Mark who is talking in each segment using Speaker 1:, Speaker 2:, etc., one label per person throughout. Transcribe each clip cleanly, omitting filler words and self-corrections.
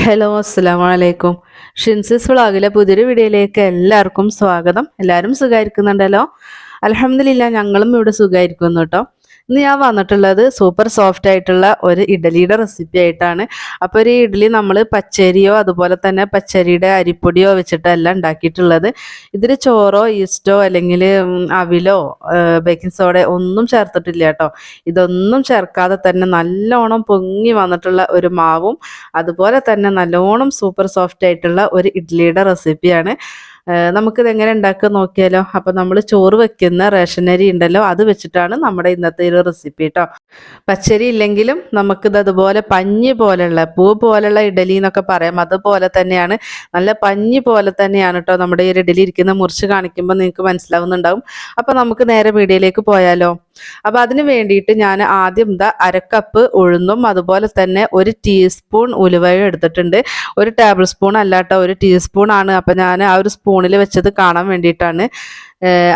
Speaker 1: Hello അസ്സലാമു അലൈക്കും. ഷിൻസിസ് വ്ളോഗിലെ പുതിയൊരു വീഡിയോയിലേക്ക് എല്ലാവർക്കും സ്വാഗതം. എല്ലാവരും സുഖമായിരിക്കുന്നുണ്ടല്ലോ? അൽഹംദുലില്ലാ, ഞങ്ങളും ഇവിടെ സുഖമായിരിക്കുന്നു കേട്ടോ. ഇന്ന് ഞാൻ വന്നിട്ടുള്ളത് സൂപ്പർ സോഫ്റ്റ് ആയിട്ടുള്ള ഒരു ഇഡലിയുടെ റെസിപ്പി ആയിട്ടാണ്. അപ്പോൾ ഒരു ഇഡലി നമ്മൾ പച്ചരിയോ അതുപോലെ തന്നെ പച്ചരിയുടെ അരിപ്പൊടിയോ വെച്ചിട്ടല്ല ഉണ്ടാക്കിയിട്ടുള്ളത്. ഇതിൽ ചോറോ ഈസ്റ്റോ അല്ലെങ്കിൽ അവിലോ ബേക്കിംഗ് സോഡ ഒന്നും ചേർത്തിട്ടില്ല കേട്ടോ. ഇതൊന്നും ചേർക്കാതെ തന്നെ നല്ലോണം പൊങ്ങി വന്നിട്ടുള്ള ഒരു മാവും അതുപോലെ തന്നെ നല്ലോണം സൂപ്പർ സോഫ്റ്റ് ആയിട്ടുള്ള ഒരു ഇഡ്ഡലിയുടെ റെസിപ്പിയാണ്. നമുക്കിത് എങ്ങനെ ഉണ്ടാക്കുക നോക്കിയാലോ. അപ്പം നമ്മൾ ചോറ് വെക്കുന്ന റേഷൻ അരി ഉണ്ടല്ലോ, അത് വെച്ചിട്ടാണ് നമ്മുടെ ഇന്നത്തെ ഒരു റെസിപ്പി കേട്ടോ. പച്ചരി ഇല്ലെങ്കിലും നമുക്കിത് അതുപോലെ പഞ്ഞി പോലെയുള്ള പൂ പോലെയുള്ള ഇഡലി എന്നൊക്കെ പറയാം. അതുപോലെ തന്നെയാണ്, നല്ല പഞ്ഞി പോലെ തന്നെയാണ് കേട്ടോ നമ്മുടെ ഈ ഒരു ഇഡലി ഇരിക്കുന്ന. മുറിച്ച് കാണിക്കുമ്പോൾ നിങ്ങൾക്ക് മനസ്സിലാവുന്നുണ്ടാവും. അപ്പം നമുക്ക് നേരെ വീഡിയോയിലേക്ക് പോയാലോ. അപ്പം അതിന് വേണ്ടിയിട്ട് ഞാൻ ആദ്യം അരക്കപ്പ് ഉഴുന്നും അതുപോലെ തന്നെ ഒരു ടീസ്പൂൺ ഉലുവയും എടുത്തിട്ടുണ്ട്. ഒരു ടേബിൾ സ്പൂൺ അല്ല കേട്ടോ, ഒരു ടീസ്പൂൺ ആണ്. അപ്പം ഞാൻ ആ ഒരു സ്പൂണിൽ വെച്ചത് കാണാൻ വേണ്ടിയിട്ടാണ്.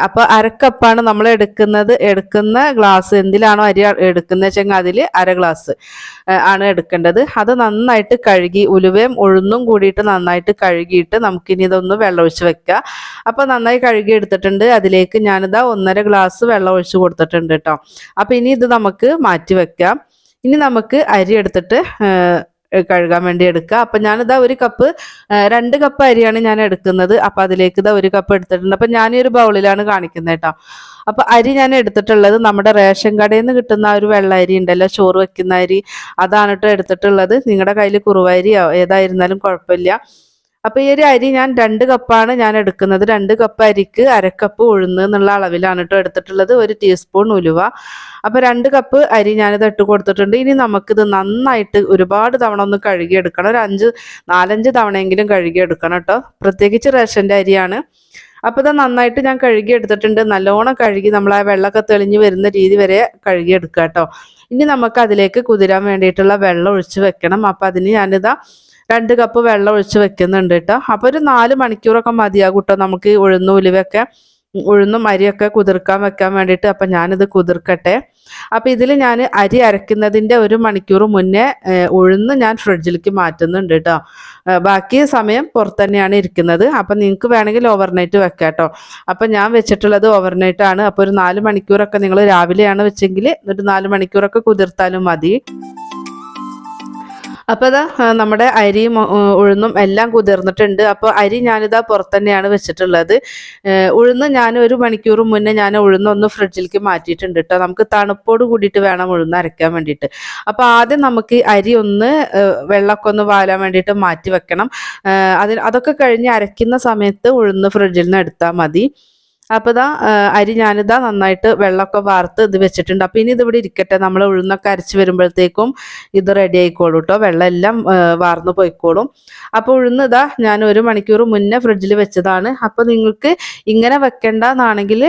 Speaker 1: അപ്പോൾ അരക്കപ്പാണ് നമ്മൾ എടുക്കുന്ന ഗ്ലാസ്, എന്തിലാണോ അരി എടുക്കുന്നത് വെച്ചെങ്കിൽ അതിൽ അര ഗ്ലാസ് ആണ് എടുക്കേണ്ടത്. അത് നന്നായിട്ട് കഴുകി ഉലുവയും ഉഴുന്നും കൂടിയിട്ട് നന്നായിട്ട് കഴുകിയിട്ട് നമുക്കിനി ഇതൊന്ന് വെള്ളമൊഴിച്ച് വെക്കാം. അപ്പോൾ നന്നായി കഴുകി എടുത്തിട്ടുണ്ട്. അതിലേക്ക് ഞാനിതാ 1.5 ഗ്ലാസ് വെള്ളം ഒഴിച്ച് കൊടുത്തിട്ടുണ്ട് കേട്ടോ. അപ്പോൾ ഇനി ഇത് നമുക്ക് മാറ്റി വെക്കാം. ഇനി നമുക്ക് അരി എടുത്തിട്ട് കഴുകാൻ വേണ്ടി എടുക്കുക. അപ്പം ഞാനിതാ 2 കപ്പ് അരിയാണ് ഞാൻ എടുക്കുന്നത്. അപ്പം അതിലേക്ക് ഇതാ 1 കപ്പ് എടുത്തിട്ടുണ്ട്. അപ്പം ഞാൻ ഈ ഒരു ബൗളിലാണ് കാണിക്കുന്നത് കേട്ടോ. അപ്പം അരി ഞാൻ എടുത്തിട്ടുള്ളത് നമ്മുടെ റേഷൻ കടയിൽ നിന്ന് കിട്ടുന്ന ഒരു വെള്ള അരി ഉണ്ടല്ലോ, ചോറ് വെക്കുന്ന അരി, അതാണ് കേട്ടോ എടുത്തിട്ടുള്ളത്. നിങ്ങളുടെ കയ്യിൽ കുറുവരിയോ ഏതായിരുന്നാലും കുഴപ്പമില്ല. അപ്പോൾ ഈ ഒരു അരി ഞാൻ 2 കപ്പാണ് ഞാൻ എടുക്കുന്നത്. 2 കപ്പ് അരിക്ക് അരക്കപ്പ് ഉഴുന്ന് എന്നുള്ള അളവിലാണ് കേട്ടോ എടുത്തിട്ടുള്ളത്. 1 ടീസ്പൂൺ ഉലുവ. അപ്പോൾ 2 കപ്പ് അരി ഞാനിത് ഇട്ട് കൊടുത്തിട്ടുണ്ട്. ഇനി നമുക്കിത് നന്നായിട്ട് ഒരുപാട് തവണ ഒന്ന് കഴുകിയെടുക്കണം. ഒരു 4-5 തവണയെങ്കിലും കഴുകിയെടുക്കണം കേട്ടോ. പ്രത്യേകിച്ച് റേഷൻ്റെ അരിയാണ്. അപ്പോൾ ഇത് നന്നായിട്ട് ഞാൻ കഴുകി എടുത്തിട്ടുണ്ട്. നല്ലോണം കഴുകി നമ്മൾ ആ വെള്ളമൊക്കെ തെളിഞ്ഞ് വരുന്ന രീതി വരെ കഴുകിയെടുക്കുക കേട്ടോ. ഇനി നമുക്ക് അതിലേക്ക് കുതിരാൻ വേണ്ടിയിട്ടുള്ള വെള്ളം ഒഴിച്ച് വെക്കണം. അപ്പോൾ അതിന് ഞാനിതാ 2 കപ്പ് വെള്ളം ഒഴിച്ച് വെക്കുന്നുണ്ട് കേട്ടോ. അപ്പോൾ ഒരു 4 മണിക്കൂറൊക്കെ മതിയാകും കേട്ടോ നമുക്ക് ഉഴുന്നും അരിയൊക്കെ കുതിർക്കാൻ വെക്കാൻ വേണ്ടിയിട്ട്. അപ്പം ഞാനിത് കുതിർക്കട്ടെ. അപ്പോൾ ഇതിൽ ഞാൻ അരി അരയ്ക്കുന്നതിൻ്റെ 1 മണിക്കൂർ മുന്നേ ഉഴുന്ന് ഞാൻ ഫ്രിഡ്ജിലേക്ക് മാറ്റുന്നുണ്ട് കേട്ടോ. ബാക്കി സമയം പുറത്ത് തന്നെയാണ് ഇരിക്കുന്നത്. അപ്പം നിങ്ങൾക്ക് വേണമെങ്കിൽ ഓവർനൈറ്റ് വെക്കാം കേട്ടോ. അപ്പം ഞാൻ വെച്ചിട്ടുള്ളത് ഓവർനൈറ്റ് ആണ്. അപ്പോൾ ഒരു 4 മണിക്കൂറൊക്കെ നിങ്ങൾ രാവിലെയാണ് വെച്ചെങ്കിൽ ഒരു 4 മണിക്കൂറൊക്കെ കുതിർത്താലും മതി. അപ്പോൾ ഇതാ നമ്മുടെ അരിയും ഉഴുന്നും എല്ലാം കുതിർന്നിട്ടുണ്ട്. അപ്പോൾ അരി ഞാനിതാ പുറത്ത് തന്നെയാണ് വെച്ചിട്ടുള്ളത്. ഉഴുന്ന് ഞാൻ 1 മണിക്കൂർ മുന്നേ ഞാൻ ഉഴുന്നൊന്ന് ഫ്രിഡ്ജിലേക്ക് മാറ്റിയിട്ടുണ്ട് കേട്ടോ. നമുക്ക് തണുപ്പോട് കൂടിയിട്ട് വേണം ഉഴുന്ന് അരയ്ക്കാൻ വേണ്ടിയിട്ട്. അപ്പോൾ ആദ്യം നമുക്ക് അരി ഒന്ന് വെള്ളമൊക്കെ ഒന്ന് വാലാൻ വേണ്ടിയിട്ട് മാറ്റി വെക്കണം. അതൊക്കെ കഴിഞ്ഞ് അരയ്ക്കുന്ന സമയത്ത് ഉഴുന്ന് ഫ്രിഡ്ജിൽ നിന്ന് എടുത്താൽ മതി. അപ്പോൾ അരി ഞാനിതാ നന്നായിട്ട് വെള്ളമൊക്കെ വാർത്ത് ഇത് വെച്ചിട്ടുണ്ട്. അപ്പോൾ ഇനി ഇതിവിടെ ഇരിക്കട്ടെ. നമ്മൾ ഉഴുന്നൊക്കെ അരച്ച് വരുമ്പോഴത്തേക്കും ഇത് റെഡി ആയിക്കോളൂ കേട്ടോ. വെള്ളം എല്ലാം വാർന്ന് പോയിക്കോളും. അപ്പോൾ ഉഴുന്ന് ഞാൻ 1 മണിക്കൂർ മുന്നേ ഫ്രിഡ്ജിൽ വെച്ചതാണ്. അപ്പോൾ നിങ്ങൾക്ക് ഇങ്ങനെ വെക്കേണ്ടതാണെങ്കിൽ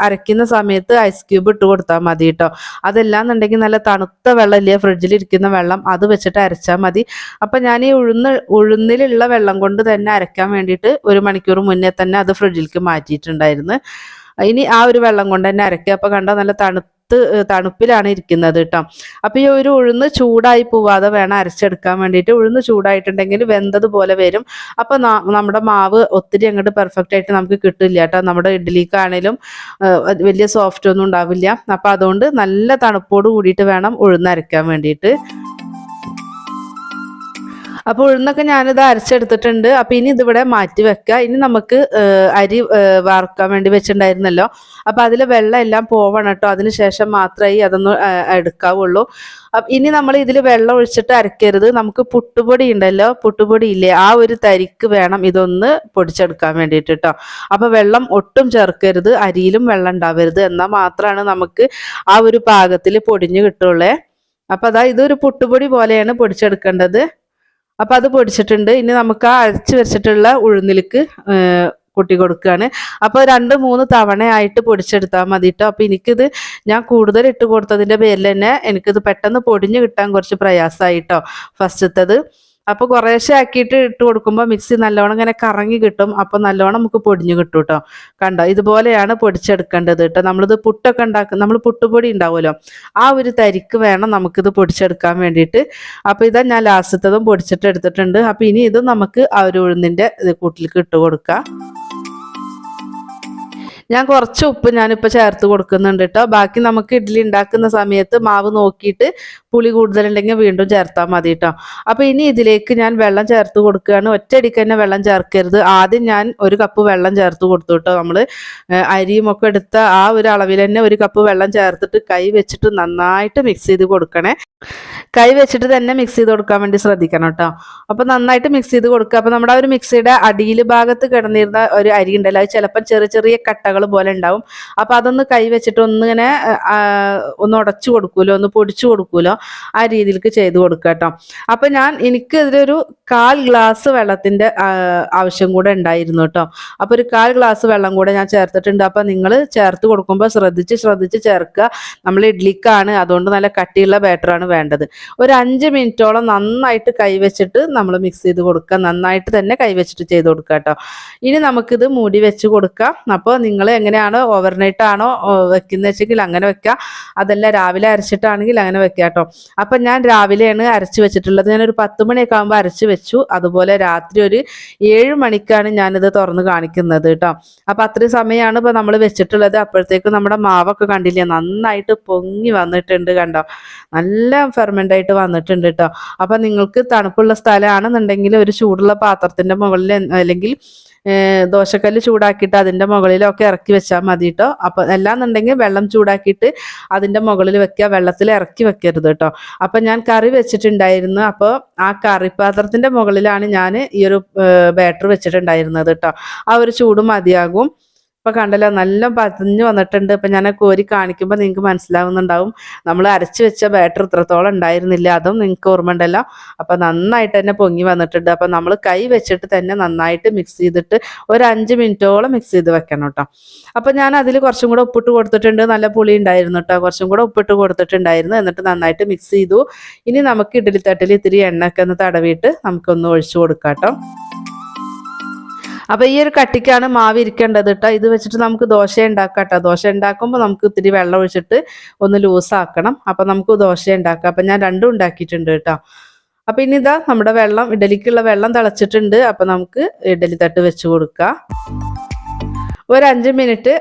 Speaker 1: അരയ്ക്കുന്ന സമയത്ത് ഐസ് ക്യൂബ് ഇട്ട് കൊടുത്താൽ മതി കേട്ടോ. അതല്ലാന്നുണ്ടെങ്കിൽ നല്ല തണുത്ത വെള്ളം ഇല്ലേ, ഫ്രിഡ്ജിലിരിക്കുന്ന വെള്ളം, അത് വെച്ചിട്ട് അരച്ചാൽ മതി. അപ്പോൾ ഞാൻ ഈ ഉഴുന്നിലുള്ള വെള്ളം കൊണ്ട് തന്നെ അരയ്ക്കാൻ വേണ്ടിയിട്ട് 1 മണിക്കൂർ മുന്നേ തന്നെ അത് ഫ്രിഡ്ജിലേക്ക് മാറ്റിയിട്ടുണ്ടായിരുന്നു. ഇനി ആ ഒരു വെള്ളം കൊണ്ട് തന്നെ അരയ്ക്കുക. അപ്പോൾ കണ്ടോ, നല്ല തണുപ്പിലാണ് ഇരിക്കുന്നത് കേട്ടോ. അപ്പോൾ ഈ ഒരു ഉഴുന്ന് ചൂടായി പോവാതെ വേണം അരച്ചെടുക്കാൻ വേണ്ടിയിട്ട്. ഉഴുന്ന് ചൂടായിട്ടുണ്ടെങ്കിൽ വെന്തതുപോലെ വരും. അപ്പോൾ നമ്മുടെ മാവ് ഒത്തിരി അങ്ങോട്ട് പെർഫെക്റ്റ് ആയിട്ട് നമുക്ക് കിട്ടില്ല കേട്ടോ. നമ്മുടെ ഇഡ്ഡലിക്കാണേലും വലിയ സോഫ്റ്റ് ഒന്നും ഉണ്ടാവില്ല. അപ്പോൾ അതുകൊണ്ട് നല്ല തണുപ്പോട് കൂടിയിട്ട് വേണം ഉഴുന്ന് അരയ്ക്കാൻ വേണ്ടിയിട്ട്. അപ്പോൾ ഉഴുന്നൊക്കെ ഞാനിത് അരച്ചെടുത്തിട്ടുണ്ട്. അപ്പോൾ ഇനി ഇതിവിടെ മാറ്റി വെക്കുക. ഇനി നമുക്ക് അരി വറുക്കാൻ വേണ്ടി വെച്ചിട്ടുണ്ടായിരുന്നല്ലോ, അപ്പോൾ അതിൽ വെള്ളം എല്ലാം പോവണം കേട്ടോ. അതിന് ശേഷം മാത്രമേ അതൊന്ന് എടുക്കാവുള്ളൂ. ഇനി നമ്മൾ ഇതിൽ വെള്ളം ഒഴിച്ചിട്ട് അരക്കരുത്. നമുക്ക് പുട്ടുപൊടി ഉണ്ടല്ലോ, പുട്ടുപൊടി ഇല്ലേ, ആ ഒരു തരിക്ക് വേണം ഇതൊന്ന് പൊടിച്ചെടുക്കാൻ വേണ്ടിയിട്ട് കേട്ടോ. അപ്പോൾ വെള്ളം ഒട്ടും ചേർക്കരുത്, അരിയിലും വെള്ളം ഉണ്ടാവരുത്. എന്നാൽ മാത്രമാണ് നമുക്ക് ആ ഒരു പാകത്തിൽ പൊടിഞ്ഞ് കിട്ടുള്ളേ. അപ്പോൾ ഇതൊരു പുട്ടുപൊടി പോലെയാണ് പൊടിച്ചെടുക്കേണ്ടത്. അപ്പോൾ അത് പൊടിച്ചിട്ടുണ്ട്. ഇനി നമുക്ക് ആ അരച്ച് വെച്ചിട്ടുള്ള ഉഴുന്നിലേക്ക് കൊട്ടി കൊടുക്കുകയാണ്. അപ്പോൾ 2-3 തവണയായിട്ട് പൊടിച്ചെടുത്താൽ മതി കേട്ടോ. അപ്പോൾ എനിക്കിത് ഞാൻ കൂടുതൽ ഇട്ട് കൊടുത്തതിൻ്റെ പേരിൽ തന്നെ എനിക്കിത് പെട്ടെന്ന് പൊടിഞ്ഞ് കിട്ടാൻ കുറച്ച് പ്രയാസമായിട്ടോ ഫസ്റ്റത്തത്. അപ്പോൾ കുറേശ്ശെ ആക്കിയിട്ട് ഇട്ട് കൊടുക്കുമ്പോൾ മിക്സി നല്ലോണം ഇങ്ങനെ കറങ്ങി കിട്ടും. അപ്പോൾ നല്ലോണം നമുക്ക് പൊടിഞ്ഞു കിട്ടും കേട്ടോ. കണ്ടോ, ഇതുപോലെയാണ് പൊടിച്ചെടുക്കേണ്ടത് കേട്ടോ. നമ്മളിത് പുട്ടൊക്കെ ഉണ്ടാക്കും, നമ്മൾ പുട്ടുപൊടി ഉണ്ടാവുമല്ലോ, ആ ഒരു തരിക്ക് വേണം നമുക്കിത് പൊടിച്ചെടുക്കാൻ വേണ്ടിയിട്ട്. അപ്പോൾ ഇതാ ഞാൻ ലാസ്റ്റത്തതും പൊടിച്ചിട്ട് എടുത്തിട്ടുണ്ട്. അപ്പോൾ ഇനി ഇത് നമുക്ക് ആ ഒരു ഉഴുന്നിൻ്റെ കൂട്ടിലേക്ക് ഇട്ട് കൊടുക്കാം. ഞാൻ കുറച്ച് ഉപ്പ് ഞാനിപ്പോൾ ചേർത്ത് കൊടുക്കുന്നുണ്ട് കേട്ടോ. ബാക്കി നമുക്ക് ഇഡ്ഡലി ഉണ്ടാക്കുന്ന സമയത്ത് മാവ് നോക്കിയിട്ട് പുളി കൂടുതലുണ്ടെങ്കിൽ വീണ്ടും ചേർത്താൽ മതി കേട്ടോ. അപ്പോൾ ഇനി ഇതിലേക്ക് ഞാൻ വെള്ളം ചേർത്ത് കൊടുക്കുകയാണ്. ഒറ്റയടിക്ക് തന്നെ വെള്ളം ചേർക്കരുത്. ആദ്യം ഞാൻ 1 കപ്പ് വെള്ളം ചേർത്ത് കൊടുത്തു കേട്ടോ. നമ്മൾ അരിയും ഒക്കെ എടുത്ത ആ ഒരു അളവിൽ തന്നെ 1 കപ്പ് വെള്ളം ചേർത്തിട്ട് കൈ വെച്ചിട്ട് നന്നായിട്ട് മിക്സ് ചെയ്ത് കൊടുക്കണേ. കൈ വെച്ചിട്ട് തന്നെ മിക്സ് ചെയ്ത് കൊടുക്കാൻ വേണ്ടി ശ്രദ്ധിക്കണം കേട്ടോ. അപ്പോൾ നന്നായിട്ട് മിക്സ് ചെയ്ത് കൊടുക്കുക. അപ്പോൾ നമ്മുടെ ആ ഒരു മിക്സിയുടെ അടിയിൽ ഭാഗത്ത് കിടന്നിരുന്ന ഒരു അരി ഉണ്ടല്ലോ, അത് ചിലപ്പോൾ ചെറിയ ചെറിയ കട്ടകൾ പോലെ ഉണ്ടാവും. അപ്പോൾ അതൊന്ന് കൈ വെച്ചിട്ട് ഒന്നിങ്ങനെ ഒന്ന് ഉടച്ചു കൊടുക്കൂലോ, ഒന്ന് പൊടിച്ചു കൊടുക്കൂലോ, ആ രീതിയിലേക്ക് ചെയ്ത് കൊടുക്കുക കേട്ടോ. അപ്പോൾ എനിക്ക് ഇതിലൊരു 1/4 ഗ്ലാസ് വെള്ളത്തിൻ്റെ ആവശ്യം കൂടെ ഉണ്ടായിരുന്നു കേട്ടോ. അപ്പോൾ ഒരു 1/4 ഗ്ലാസ് വെള്ളം കൂടെ ഞാൻ ചേർത്തിട്ടുണ്ട്. അപ്പോൾ നിങ്ങൾ ചേർത്ത് കൊടുക്കുമ്പോൾ ശ്രദ്ധിച്ച് ചേർക്കുക. നമ്മൾ ഇഡ്ലിക്കാണ്, അതുകൊണ്ട് നല്ല കട്ടിയുള്ള ബാറ്ററാണ് വേണ്ടത്. ഒരു 5 മിനിറ്റോളം നന്നായിട്ട് കൈവച്ചിട്ട് നമ്മൾ മിക്സ് ചെയ്ത് കൊടുക്കുക. നന്നായിട്ട് തന്നെ കൈവച്ചിട്ട് ചെയ്ത് കൊടുക്കുക കേട്ടോ. ഇനി നമുക്കിത് മൂടി വെച്ച് കൊടുക്കാം. അപ്പോൾ നിങ്ങൾ എങ്ങനെയാണോ, ഓവർനൈറ്റ് ആണോ വെക്കുന്നത് വെച്ചെങ്കിൽ അങ്ങനെ വെക്കുക, അതല്ല രാവിലെ അരച്ചിട്ടാണെങ്കിൽ അങ്ങനെ വെക്കുക കേട്ടോ. അപ്പം ഞാൻ രാവിലെയാണ് അരച്ച് വെച്ചിട്ടുള്ളത്. ഞാനൊരു 10 മണിയൊക്കെ ആകുമ്പോൾ അരച്ച് വെച്ചു. അതുപോലെ രാത്രി ഒരു 7 മണിക്കാണ് ഞാനിത് തുറന്ന് കാണിക്കുന്നത് കേട്ടോ. അപ്പം അത്രയും സമയമാണ് ഇപ്പോൾ നമ്മൾ വെച്ചിട്ടുള്ളത്. അപ്പോഴത്തേക്കും നമ്മുടെ മാവൊക്കെ കണ്ടില്ലേ, നന്നായിട്ട് പൊങ്ങി വന്നിട്ടുണ്ട് കണ്ടോ, നല്ല ഫെർമെൻ്റ് ആയിട്ട് വന്നിട്ടുണ്ട് കേട്ടോ. അപ്പം നിങ്ങൾക്ക് തണുപ്പുള്ള സ്ഥലമാണെന്നുണ്ടെങ്കിൽ ഒരു ചൂടുള്ള പാത്രത്തിൻ്റെ മുകളിൽ അല്ലെങ്കിൽ ദോശക്കല്ല് ചൂടാക്കിയിട്ട് അതിൻ്റെ മുകളിലൊക്കെ ഇറക്കി വെച്ചാൽ മതി കേട്ടോ. അപ്പം എല്ലാന്നുണ്ടെങ്കിൽ വെള്ളം ചൂടാക്കിയിട്ട് അതിൻ്റെ മുകളിൽ വെക്കുക, വെള്ളത്തിൽ ഇറക്കി വെക്കരുത് കേട്ടോ. അപ്പം ഞാൻ കറി വെച്ചിട്ടുണ്ടായിരുന്നു. അപ്പോൾ ആ കറി പാത്രത്തിൻ്റെ മുകളിലാണ് ഞാൻ ഈ ഒരു ബാറ്റർ വെച്ചിട്ടുണ്ടായിരുന്നത് കേട്ടോ. ആ ഒരു ചൂട് മതിയാകും. അപ്പോൾ കണ്ടല്ലോ, നല്ല പതിഞ്ഞ് വന്നിട്ടുണ്ട്. അപ്പം ഞാൻ കോരി കാണിക്കുമ്പോൾ നിങ്ങൾക്ക് മനസ്സിലാവുന്നുണ്ടാവും നമ്മൾ അരച്ച് വെച്ച ബാറ്റർ ഇത്രത്തോളം ഉണ്ടായിരുന്നില്ല, അതും നിങ്ങൾക്ക് ഓർമ്മ ഉണ്ടല്ലോ. അപ്പം നന്നായിട്ട് തന്നെ പൊങ്ങി വന്നിട്ടുണ്ട്. അപ്പം നമ്മൾ കൈ വെച്ചിട്ട് തന്നെ നന്നായിട്ട് മിക്സ് ചെയ്തിട്ട് ഒരു 5 മിനിറ്റോളം മിക്സ് ചെയ്ത് വെക്കണം കേട്ടോ. അപ്പം ഞാൻ അതിൽ കുറച്ചും കൂടെ ഉപ്പിട്ട് കൊടുത്തിട്ടുണ്ട്. നല്ല പുളി ഉണ്ടായിരുന്നു കേട്ടോ, കുറച്ചും കൂടെ ഉപ്പിട്ട് കൊടുത്തിട്ടുണ്ടായിരുന്നു. എന്നിട്ട് നന്നായിട്ട് മിക്സ് ചെയ്തു. ഇനി നമുക്ക് ഇഡ്ഡലിത്തട്ടിൽ ഇത്തിരി എണ്ണയൊക്കെ ഒന്ന് തടവിയിട്ട് നമുക്കൊന്ന് ഒഴിച്ചു കൊടുക്കാം കേട്ടോ. അപ്പോൾ ഈ ഒരു കട്ടിക്കാണ് മാവ് ഇരിക്കേണ്ടത് കേട്ടോ. ഇത് വെച്ചിട്ട് നമുക്ക് ദോശ ഉണ്ടാക്കാം കേട്ടോ. ദോശ ഉണ്ടാക്കുമ്പോൾ നമുക്ക് ഇത്തിരി വെള്ളം ഒഴിച്ചിട്ട് ഒന്ന് ലൂസാക്കണം. അപ്പോൾ നമുക്ക് ദോശ ഉണ്ടാക്കാം. അപ്പം ഞാൻ രണ്ടും ഉണ്ടാക്കിയിട്ടുണ്ട് കേട്ടോ. അപ്പം ഇനി ഇതാ നമ്മുടെ വെള്ളം, ഇഡലിക്കുള്ള വെള്ളം തിളച്ചിട്ടുണ്ട്. അപ്പം നമുക്ക് ഇഡലി തട്ട് വെച്ച് കൊടുക്കാം. ഒരു 5 മിനിറ്റ്,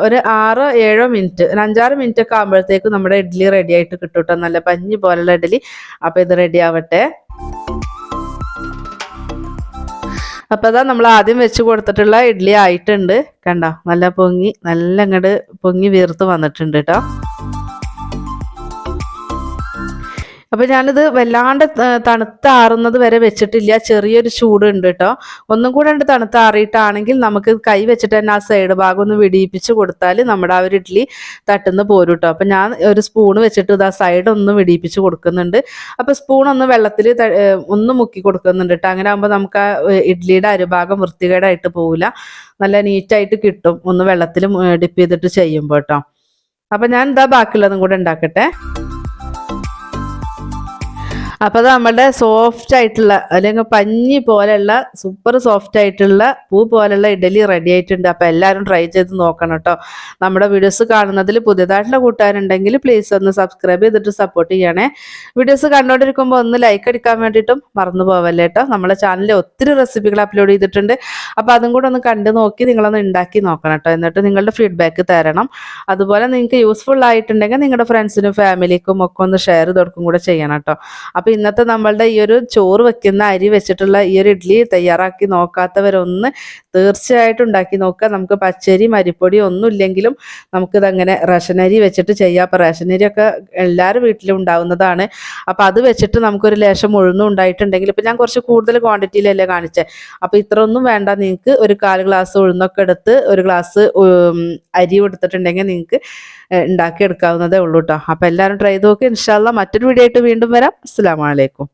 Speaker 1: ഒരു 6-7 മിനിറ്റ്, ഒരു 5-6 മിനിറ്റ് ഒക്കെ ആകുമ്പോഴത്തേക്കും നമ്മുടെ ഇഡ്ഡലി റെഡി ആയിട്ട് കിട്ടും കേട്ടോ. നല്ല പഞ്ഞി പോലുള്ള ഇഡലി. അപ്പോൾ ഇത് റെഡി ആവട്ടെ. അപ്പോൾ അതാ നമ്മൾ ആദ്യം വെച്ച് കൊടുത്തിട്ടുള്ള ഇഡ്ഡലി ആയിട്ടുണ്ട് കണ്ടോ, നല്ല പൊങ്ങി, നല്ല അങ്ങോട്ട് പൊങ്ങി വീർത്ത് വന്നിട്ടുണ്ട് കേട്ടോ. അപ്പോൾ ഞാനിത് വല്ലാണ്ട് തണുത്താറുന്നത് വരെ വെച്ചിട്ടില്ല, ചെറിയൊരു ചൂടുണ്ട് കേട്ടോ. ഒന്നും കൂടെ തണുത്താറിയിട്ടാണെങ്കിൽ നമുക്ക് കൈ വെച്ചിട്ട് തന്നെ ആ സൈഡ് ഭാഗം ഒന്ന് വിടിയിപ്പിച്ച് കൊടുത്താൽ നമ്മുടെ ആ ഒരു ഇഡ്ഡലി തട്ടുന്ന് പോരും കേട്ടോ. അപ്പം ഞാൻ ഒരു സ്പൂണ് വെച്ചിട്ട് ഇതാ സൈഡ് ഒന്ന് വിടിയിപ്പിച്ച് കൊടുക്കുന്നുണ്ട്. അപ്പോൾ സ്പൂൺ ഒന്ന് വെള്ളത്തിൽ ഒന്ന് മുക്കി കൊടുക്കുന്നുണ്ട് കേട്ടോ. അങ്ങനെ ആകുമ്പോൾ നമുക്ക് ആ ഇഡ്ഡലിയുടെ അരുഭാഗം വൃത്തികേടായിട്ട് പോവില്ല, നല്ല നീറ്റായിട്ട് കിട്ടും ഒന്ന് വെള്ളത്തിൽ ഡിപ്പ് ചെയ്തിട്ട് ചെയ്യുമ്പോൾ കേട്ടോ. അപ്പം ഞാൻ ഇതാ ബാക്കിയുള്ളതും കൂടെ ഉണ്ടാക്കട്ടെ. അപ്പോൾ അത് നമ്മുടെ സോഫ്റ്റ് ആയിട്ടുള്ള അല്ലെങ്കിൽ പഞ്ഞി പോലെയുള്ള സൂപ്പർ സോഫ്റ്റ് ആയിട്ടുള്ള പൂ പോലെയുള്ള ഇഡലി റെഡി ആയിട്ടുണ്ട്. അപ്പോൾ എല്ലാവരും ട്രൈ ചെയ്ത് നോക്കണം കേട്ടോ. നമ്മുടെ വീഡിയോസ് കാണുന്നതിൽ പുതിയതായിട്ടുള്ള കൂട്ടുകാരുണ്ടെങ്കിൽ പ്ലീസ് ഒന്ന് സബ്സ്ക്രൈബ് ചെയ്തിട്ട് സപ്പോർട്ട് ചെയ്യണേ. വീഡിയോസ് കണ്ടുകൊണ്ടിരിക്കുമ്പോൾ ഒന്ന് ലൈക്ക് അടിക്കാൻ വേണ്ടിയിട്ടും മറന്നു പോവല്ലേ കേട്ടോ. നമ്മളെ ചാനലിൽ ഒത്തിരി റെസിപ്പികൾ അപ്ലോഡ് ചെയ്തിട്ടുണ്ട്. അപ്പോൾ അതും കൂടെ ഒന്ന് കണ്ടു നോക്കി നിങ്ങളൊന്ന് ഉണ്ടാക്കി നോക്കണം കേട്ടോ. എന്നിട്ട് നിങ്ങളുടെ ഫീഡ്ബാക്ക് തരണം. അതുപോലെ നിങ്ങൾക്ക് യൂസ്ഫുൾ ആയിട്ടുണ്ടെങ്കിൽ നിങ്ങളുടെ ഫ്രണ്ട്സിനും ഫാമിലിക്കും ഒക്കെ ഒന്ന് ഷെയർ ചെയ്തൊടുക്കും കൂടെ ചെയ്യണം കേട്ടോ. അപ്പോൾ ഇന്നത്തെ നമ്മളുടെ ഈ ഒരു ചോറ് വെക്കുന്ന അരി വെച്ചിട്ടുള്ള ഈ ഒരു ഇഡ്ഡലി തയ്യാറാക്കി നോക്കാത്തവരൊന്ന് തീർച്ചയായിട്ടും ഉണ്ടാക്കി നോക്കുക. നമുക്ക് പച്ചരി അരിപ്പൊടി ഒന്നും ഇല്ലെങ്കിലും നമുക്കിതങ്ങനെ റേഷനരി വെച്ചിട്ട് ചെയ്യാം. അപ്പോൾ റേഷനരിയൊക്കെ എല്ലാവരും വീട്ടിലും ഉണ്ടാവുന്നതാണ്. അപ്പോൾ അത് വെച്ചിട്ട് നമുക്കൊരു ലേശം ഉഴുന്നും ഉണ്ടായിട്ടുണ്ടെങ്കിൽ, ഇപ്പോൾ ഞാൻ കുറച്ച് കൂടുതൽ ക്വാണ്ടിറ്റിയിലല്ലേ കാണിച്ചത്, അപ്പോൾ ഇത്ര ഒന്നും വേണ്ട, നിങ്ങൾക്ക് ഒരു 1/4 ഗ്ലാസ് ഉഴുന്നൊക്കെ എടുത്ത് 1 ഗ്ലാസ് അരി എടുത്തിട്ടുണ്ടെങ്കിൽ നിങ്ങൾക്ക് ഉണ്ടാക്കി എടുക്കാവുന്നതേ ഉള്ളൂ കേട്ടോ. അപ്പോൾ എല്ലാവരും ട്രൈ ചെയ്ത് നോക്കി. ഇൻഷാ അല്ലാഹ് മറ്റൊരു വീഡിയോ ആയിട്ട് വീണ്ടും വരാം. അസ്സലാമു അലൈക്കും.